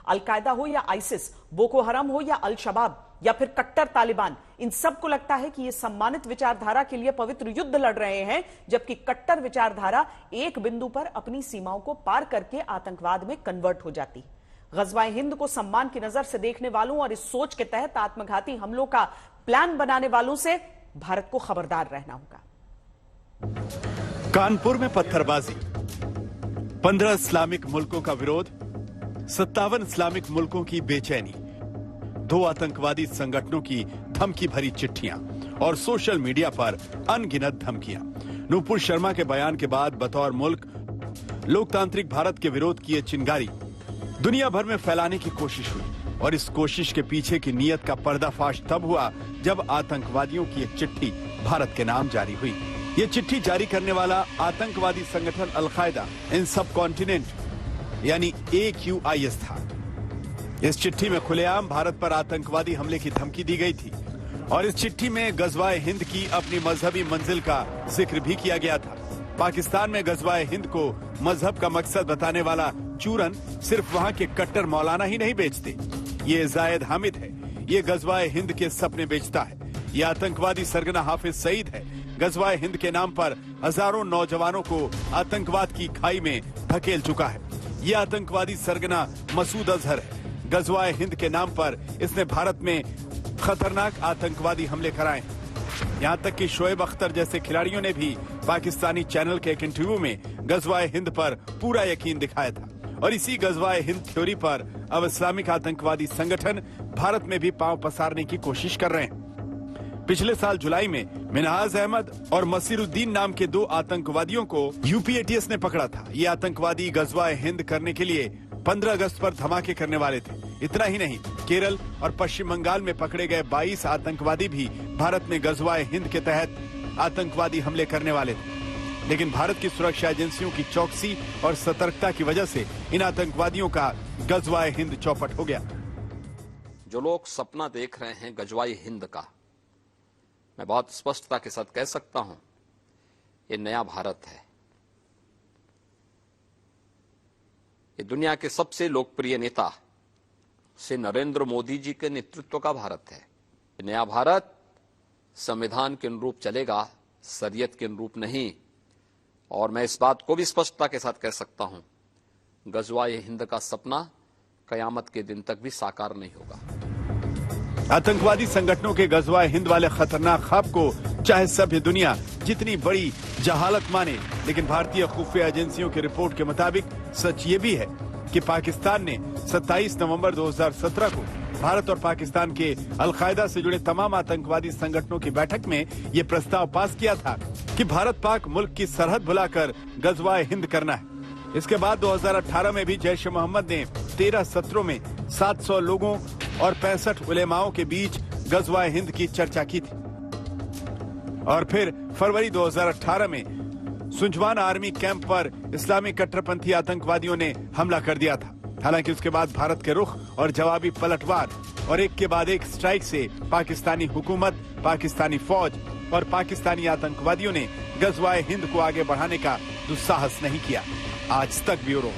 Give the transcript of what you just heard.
Al Qaeda हो या ISIS, Boko हराम हो या अल शबाब या फिर कट्टर तालिबान, इन सबको लगता है कि ये सम्मानित विचारधारा के लिए पवित्र युद्ध लड़ रहे हैं, जबकि कट्टर विचारधारा एक बिंदु पर अपनी सीमाओं को पार करके आतंकवाद में कन्वर्ट हो जाती। गजवाए हिंद को सम्मान की नजर से देखने वालों और इस सोच के तहत आत्मघाती हमलों का प्लान बनाने वालों से भारत को खबरदार रहना होगा। कानपुर में पत्थरबाजी, 15 इस्लामिक मुल्कों का विरोध, 57 इस्लामिक मुल्कों की बेचैनी, 2 आतंकवादी संगठनों की धमकी भरी चिट्ठियां और सोशल मीडिया पर अनगिनत धमकियां। नूपुर शर्मा के बयान के बाद बतौर मुल्क लोकतांत्रिक भारत के विरोध की ये चिंगारी दुनिया भर में फैलाने की कोशिश हुई और इस कोशिश के पीछे की नीयत का पर्दाफाश तब हुआ जब आतंकवादियों की एक चिट्ठी भारत के नाम जारी हुई। ये चिट्ठी जारी करने वाला आतंकवादी संगठन अलकायदा इन सब कॉन्टिनेंट यानी AQIS था। इस चिट्ठी में खुलेआम भारत पर आतंकवादी हमले की धमकी दी गई थी और इस चिट्ठी में गजवाए हिंद की अपनी मजहबी मंजिल का जिक्र भी किया गया था। पाकिस्तान में गजवाए हिंद को मजहब का मकसद बताने वाला चूरन सिर्फ वहां के कट्टर मौलाना ही नहीं बेचते, ये जायद हामिद है, ये गजवाए हिंद के सपने बेचता है। ये आतंकवादी सरगना हाफिज सईद है। गजवाए हिंद के नाम पर हजारों नौजवानों को आतंकवाद की खाई में धकेल चुका है। ये आतंकवादी सरगना मसूद अजहर है। गजवाए हिंद के नाम पर इसने भारत में खतरनाक आतंकवादी हमले कराए। यहाँ तक कि शोएब अख्तर जैसे खिलाड़ियों ने भी पाकिस्तानी चैनल के एक इंटरव्यू में गजवाए हिंद पर पूरा यकीन दिखाया था और इसी गजवाए हिंद थ्योरी पर अब इस्लामिक आतंकवादी संगठन भारत में भी पांव पसारने की कोशिश कर रहे हैं। पिछले साल जुलाई में मिनहाज अहमद और मसीरुद्दीन नाम के 2 आतंकवादियों को UPATS ने पकड़ा था। ये आतंकवादी गजवाए हिंद करने के लिए 15 अगस्त पर धमाके करने वाले थे। इतना ही नहीं, केरल और पश्चिम बंगाल में पकड़े गए 22 आतंकवादी भी भारत में गजवाए हिंद के तहत आतंकवादी हमले करने वाले थे, लेकिन भारत की सुरक्षा एजेंसियों की चौकसी और सतर्कता की वजह से इन आतंकवादियों का गजवाए हिंद चौपट हो गया। जो लोग सपना देख रहे हैं गजवाए हिंद का, मैं बहुत स्पष्टता के साथ कह सकता हूं, ये नया भारत है। ये दुनिया के सबसे लोकप्रिय नेता से नरेंद्र मोदी जी के नेतृत्व का भारत है। ये नया भारत संविधान के अनुरूप चलेगा, शरीयत के अनुरूप नहीं। और मैं इस बात को भी स्पष्टता के साथ कह सकता हूं, गजवाए हिंद का सपना कयामत के दिन तक भी साकार नहीं होगा। आतंकवादी संगठनों के गजवाए हिंद वाले खतरनाक ख्वाब को चाहे सभ्य दुनिया जितनी बड़ी जहालत माने, लेकिन भारतीय खुफिया एजेंसियों की रिपोर्ट के मुताबिक सच ये भी है कि पाकिस्तान ने 27 नवंबर 2017 को भारत और पाकिस्तान के अलकायदा से जुड़े तमाम आतंकवादी संगठनों की बैठक में ये प्रस्ताव पास किया था कि भारत पाक मुल्क की सरहद भुलाकर गजवाए हिंद करना है। इसके बाद 2018 में भी जैश ए मोहम्मद ने 13 सत्रों में 700 लोगों और 65 उलेमाओं के बीच गजवाए हिंद की चर्चा की थी और फिर फरवरी 2018 में सुंजवान आर्मी कैंप पर इस्लामी कट्टरपंथी आतंकवादियों ने हमला कर दिया था। हालांकि उसके बाद भारत के रुख और जवाबी पलटवार और एक के बाद एक स्ट्राइक से पाकिस्तानी हुकूमत, पाकिस्तानी फौज और पाकिस्तानी आतंकवादियों ने गजवाए हिंद को आगे बढ़ाने का दुस्साहस नहीं किया। आज तक ब्यूरो।